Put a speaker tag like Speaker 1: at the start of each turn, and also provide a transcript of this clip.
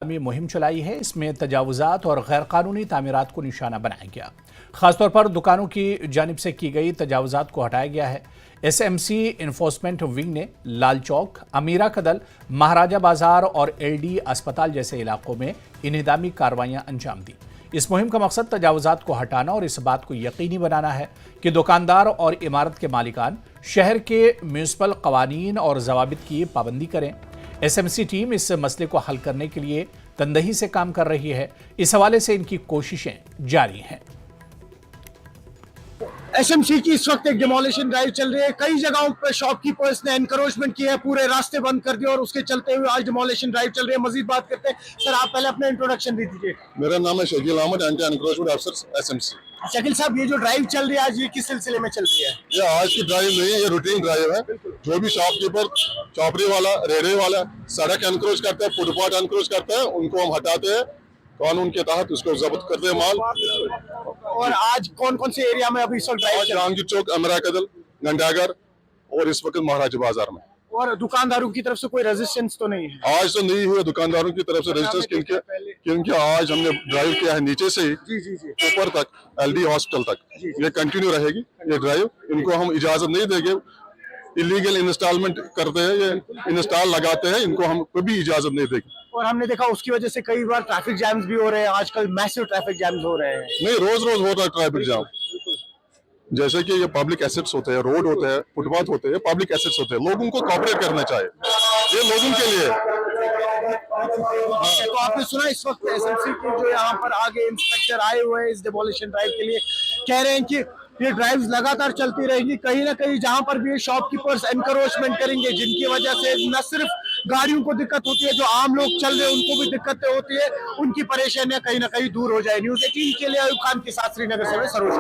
Speaker 1: में मुहिम चलाई है। इसमें तजावुजात और गैर कानूनी तामीरात को निशाना बनाया गया। खासतौर पर दुकानों की जानिब से की गई तजावुजात को हटाया गया है। SMC इन्फोर्समेंट विंग ने लाल चौक, अमीरा कदल, महाराजा बाजार और LD अस्पताल जैसे इलाकों में इन्हिदामी कार्रवाइयां अंजाम दी। इस मुहिम का मकसद तजावुजात को हटाना और इस बात को यकीनी बनाना है कि दुकानदार और इमारत के मालिकान शहर के म्यूनिसिपल कवानीन और जवाबित की पाबंदी करें। SMC टीम इस मसले को हल करने के लिए तंदही से काम कर रही है। इस हवाले से इनकी कोशिशें जारी हैं।
Speaker 2: SMC की इस वक्त एक डिमोलिशन ड्राइव चल रही है। कई जगहों पर शॉपकीपर्स ने एनकरोचमेंट किया है, पूरे रास्ते बंद कर दिए और उसके चलते हुए आज डिमोलिशन ड्राइव चल रही है। मजीद बात करते हैं। सर, आप पहले अपना इंट्रोडक्शन दे दीजिए।
Speaker 3: मेरा नाम है शकील अहमद, एंटी एनक्रोचमेंट अफसर SMC।
Speaker 2: शकील साहब, ये जो ड्राइव चल रही है आज, ये किस सिलसिले में चल रही है?
Speaker 3: ये आज की ड्राइव नहीं है, ये रूटीन ड्राइव है। जो भी शॉपकीपर, चौपड़ी वाला, रेड़े वाला सड़क एनक्रोच करता है, फुटपाथ एनक्रोच करता है, उनको हम हटाते हैं कानून के तहत, उसको जब्त करते हैं माल।
Speaker 2: और आज कौन कौन से एरिया में अभी इस वक्त ड्राइव?
Speaker 3: जहांगीर चौक, अमीरा कदल, घंटाघर और इस वक्त महाराजा बाजार में।
Speaker 2: और दुकानदारों की तरफ से कोई रेजिस्टेंस तो नहीं है?
Speaker 3: आज तो नहीं हुआ दुकानदारों की तरफ से रेजिस्टेंस, क्योंकि आज हमने ड्राइव किया है नीचे से ही ऊपर तक, LD हॉस्पिटल तक। ये कंटिन्यू रहेगी ये ड्राइव। इनको हम इजाजत नहीं देंगे, इलीगल इंस्टॉलमेंट करते हैं, ये इंस्टॉल लगाते हैं, इनको हम कभी इजाजत नहीं देंगे।
Speaker 2: और हमने देखा उसकी वजह से कई बार ट्रैफिक जैम्स भी हो रहे हैं। आजकल मैसिव ट्रैफिक जैम्स हो रहे हैं।
Speaker 3: नहीं, रोज रोज हो रहा है ट्रैफिक जाम। जैसे कि ये पब्लिक एसेट्स होते हैं, रोड होते हैं, फुटपाथ होते हैं, पब्लिक एसेट्स होते हैं, लोगों को कॉपरेट करना चाहिए, ये लोगों के लिए।
Speaker 2: तो आपने सुना इस वक्त SMC के जो यहाँ पर आगे इंस्पेक्टर आए हुए हैं इस डिमोलिशन ड्राइव के लिए, कह रहे हैं कि ये ड्राइव्स लगातार चलती रहेंगी। कहीं ना कहीं जहाँ पर भी ये शॉपकीपर्स एनकरोचमेंट करेंगे, जिनकी वजह से न सिर्फ गाड़ियों को दिक्कत होती है, जो आम लोग चल रहे हैं उनको भी दिक्कतें होती है, उनकी परेशानियां कहीं ना कहीं दूर हो जाए। न्यूज़ 18 के लिए अयूब खान के साथ श्रीनगर से मैं सरोज।